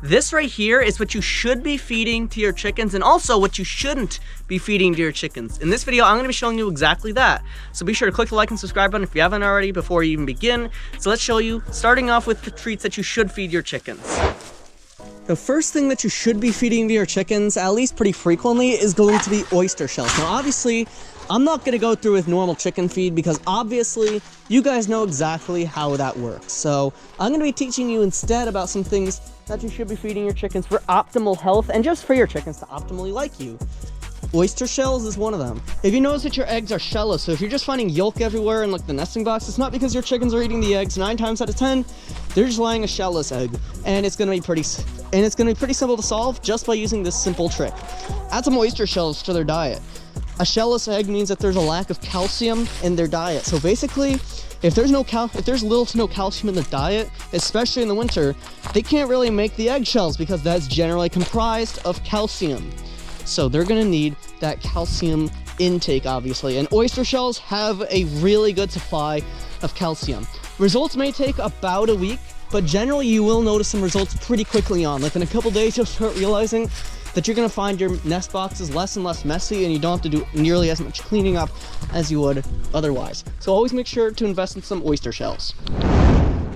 This right here is what you should be feeding to your chickens and also what you shouldn't be feeding to your chickens. In this video, I'm gonna be showing you exactly that. So be sure to click the like and subscribe button if you haven't already before you even begin. So let's show you, starting off with the treats that you should feed your chickens. The first thing that you should be feeding to your chickens, at least pretty frequently, is going to be oyster shells. Now obviously, I'm not going to go through with normal chicken feed because obviously you guys know exactly how that works. So I'm going to be teaching you instead about some things that you should be feeding your chickens for optimal health and just for your chickens to optimally like you. Oyster shells is one of them. If you notice that your eggs are shellless, so if you're just finding yolk everywhere in like the nesting box, it's not because your chickens are eating the eggs. 9 times out of 10, they're just laying a shellless egg, and it's gonna be pretty simple to solve just by using this simple trick. Add some oyster shells to their diet. A shellless egg means that there's a lack of calcium in their diet. So basically, if there's little to no calcium in the diet, especially in the winter, they can't really make the eggshells because that's generally comprised of calcium. So they're gonna need that calcium intake, obviously. And oyster shells have a really good supply of calcium. Results may take about a week, but generally you will notice some results pretty quickly on. Like in a couple days, you'll start realizing that you're gonna find your nest boxes less and less messy and you don't have to do nearly as much cleaning up as you would otherwise. So always make sure to invest in some oyster shells.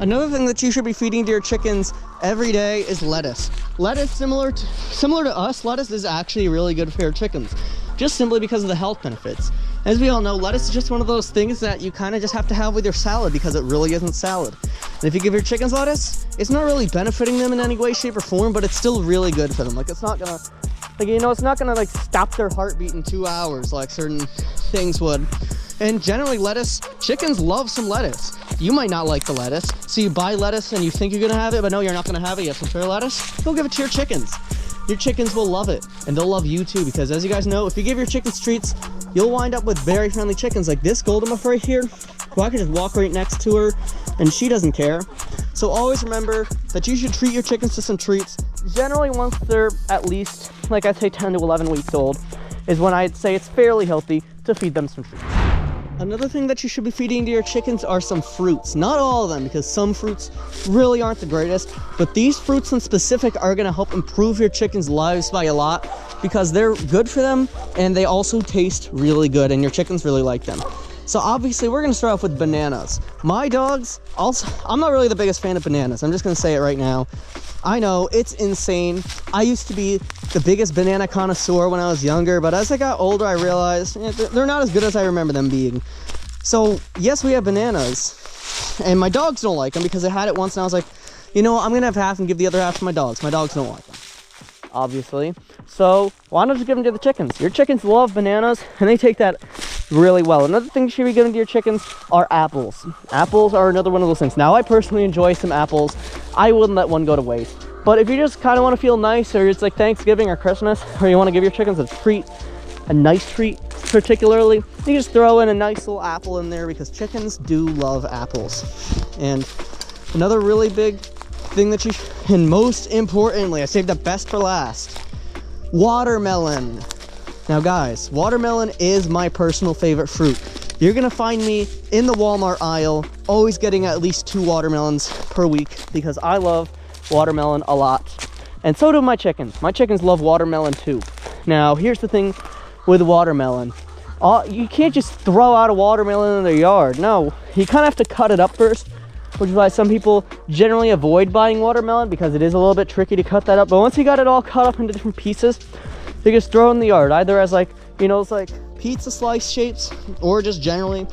Another thing that you should be feeding to your chickens every day is lettuce. Lettuce, similar to us, lettuce is actually really good for your chickens, just simply because of the health benefits. As we all know, lettuce is just one of those things that you kind of just have to have with your salad because it really isn't salad. And if you give your chickens lettuce, it's not really benefiting them in any way, shape, or form, but it's still really good for them. Like it's not gonna, it's not gonna like stop their heartbeat in 2 hours like certain things would. And generally chickens love some lettuce. You might not like the lettuce, so you buy lettuce and you think you're gonna have it, but no, you're not gonna have it. You have some fair lettuce, go give it to your chickens. Your chickens will love it, and they'll love you too, because as you guys know, if you give your chickens treats, you'll wind up with very friendly chickens like this golden muff right here, who I can just walk right next to her, and she doesn't care. So always remember that you should treat your chickens to some treats. Generally once they're at least, like I'd say 10 to 11 weeks old, is when I'd say it's fairly healthy to feed them some treats. Another thing that you should be feeding to your chickens are some fruits. Not all of them, because some fruits really aren't the greatest, but these fruits in specific are gonna help improve your chickens' lives by a lot because they're good for them and they also taste really good and your chickens really like them. So obviously we're gonna start off with bananas. My dogs, also, I'm not really the biggest fan of bananas. I'm just gonna say it right now. I know, it's insane. I used to be the biggest banana connoisseur when I was younger, but as I got older, I realized they're not as good as I remember them being. So yes, we have bananas, and my dogs don't like them because I had it once and I was like, you know what, I'm gonna have half and give the other half to my dogs. My dogs don't like them, obviously. So why not just give them to the chickens? Your chickens love bananas and they take that really well. Another thing you should be giving to your chickens are apples. Apples are another one of those things. Now I personally enjoy some apples. I wouldn't let one go to waste. But if you just kind of want to feel nice, or it's like Thanksgiving or Christmas, or you want to give your chickens a treat, a nice treat particularly, you just throw in a nice little apple in there because chickens do love apples. And another really big thing that and most importantly, I saved the best for last, watermelon. Now guys, watermelon is my personal favorite fruit. You're gonna find me in the Walmart aisle, always getting at least 2 watermelons per week because I love watermelon a lot. And so do my chickens. My chickens love watermelon too. Now, here's the thing with watermelon. You can't just throw out a watermelon in their yard. No, you kind of have to cut it up first, which is why some people generally avoid buying watermelon because it is a little bit tricky to cut that up. But once you got it all cut up into different pieces, they just throw it in the yard, either as like, it's like pizza slice shapes or just generally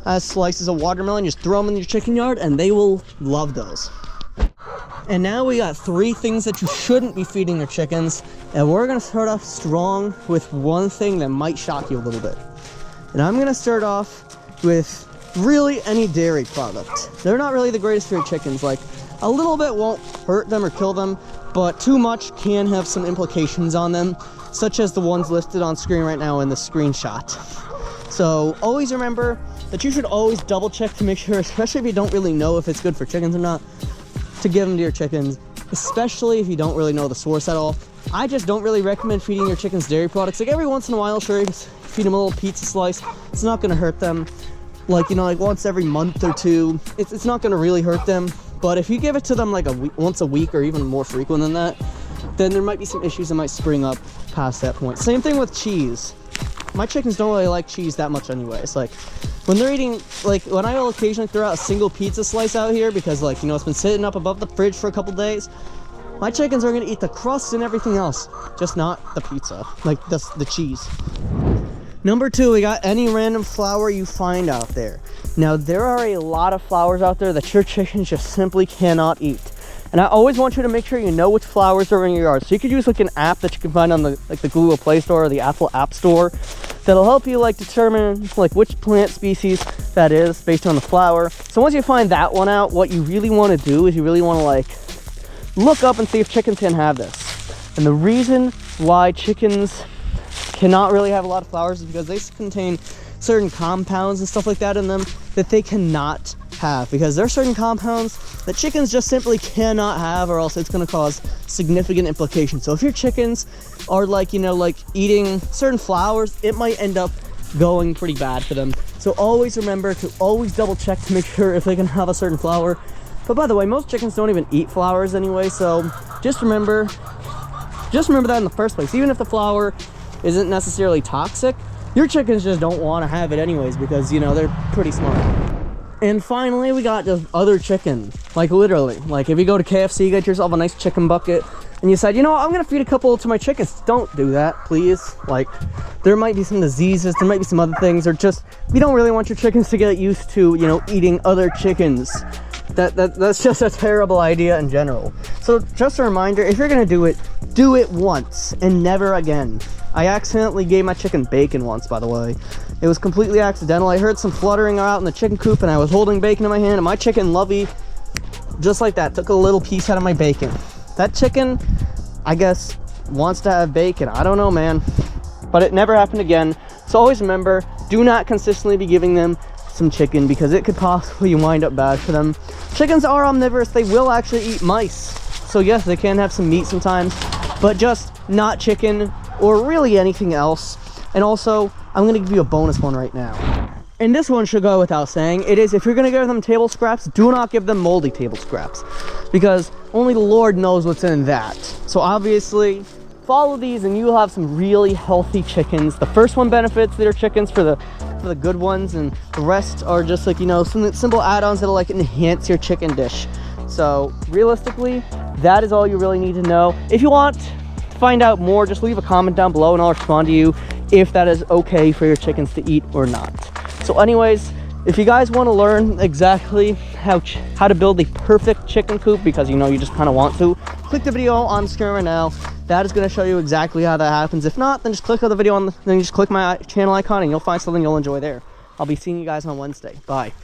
as slices of watermelon. Just throw them in your chicken yard and they will love those. And now we got 3 things that you shouldn't be feeding your chickens, and we're gonna start off strong with one thing that might shock you a little bit. And I'm gonna start off with really any dairy product. They're not really the greatest for your chickens. Like a little bit won't hurt them or kill them, but too much can have some implications on them, such as the ones listed on screen right now in the screenshot. So always remember that you should always double check to make sure, especially if you don't really know if it's good for chickens or not, to give them to your chickens, especially if you don't really know the source at all. I just don't really recommend feeding your chickens dairy products. Like every once in a while, sure, you feed them a little pizza slice. It's not gonna hurt them. Like, like once every month or two, it's not gonna really hurt them. But if you give it to them like once a week or even more frequent than that, then there might be some issues that might spring up past that point. Same thing with cheese. My chickens don't really like cheese that much anyways. Like when they're eating, like when I will occasionally throw out a single pizza slice out here because, like, you know, it's been sitting up above the fridge for a couple days, my chickens are gonna eat the crust and everything else, just not the pizza, like the cheese. Number 2, we got any random flower you find out there. Now, there are a lot of flowers out there that your chickens just simply cannot eat. And I always want you to make sure you know which flowers are in your yard. So you could use like an app that you can find on the Google Play Store or the Apple App Store that'll help you like determine like which plant species that is based on the flower. So once you find that one out, what you really want to do is you really want to like look up and see if chickens can have this. And the reason why chickens cannot really have a lot of flowers is because they contain certain compounds and stuff like that in them that they cannot have, because there are certain compounds that chickens just simply cannot have, or else it's going to cause significant implications. So if your chickens are like, you know, like eating certain flowers, it might end up going pretty bad for them. So always remember to always double check to make sure if they can have a certain flower. But by the way, most chickens don't even eat flowers anyway, so just remember that in the first place. Even if the flower isn't necessarily toxic, your chickens just don't want to have it anyways because, you know, they're pretty smart. And finally, we got just other chicken. Like literally, like if you go to KFC, you get yourself a nice chicken bucket and you said, you know what, I'm gonna feed a couple to my chickens. Don't do that, please. Like there might be some diseases, there might be some other things, or just you don't really want your chickens to get used to, you know, eating other chickens. That's just a terrible idea in general. So just a reminder, if you're gonna do it once and never again. I accidentally gave my chicken bacon once, by the way. It was completely accidental. I heard some fluttering out in the chicken coop and I was holding bacon in my hand, and my chicken Lovey, just like that, took a little piece out of my bacon. That chicken, I guess, wants to have bacon. I don't know, man. But it never happened again. So always remember, do not consistently be giving them some chicken because it could possibly wind up bad for them. Chickens are omnivorous. They will actually eat mice. So yes, they can have some meat sometimes, but just not chicken or really anything else. And also, I'm gonna give you a bonus one right now. And this one should go without saying. It is, if you're gonna give them table scraps, do not give them moldy table scraps, because only the Lord knows what's in that. So obviously, follow these and you'll have some really healthy chickens. The first one benefits their chickens for the good ones, and the rest are just like, you know, some simple add-ons that'll like enhance your chicken dish. So realistically, that is all you really need to know. If you want to find out more, just leave a comment down below and I'll respond to you if that is okay for your chickens to eat or not. So anyways, if you guys want to learn exactly how to build the perfect chicken coop, because you know you just kind of want to, click the video on screen right now. That is going to show you exactly how that happens. If not, then just click on the video then just click my channel icon and you'll find something you'll enjoy there. I'll be seeing you guys on Wednesday. Bye.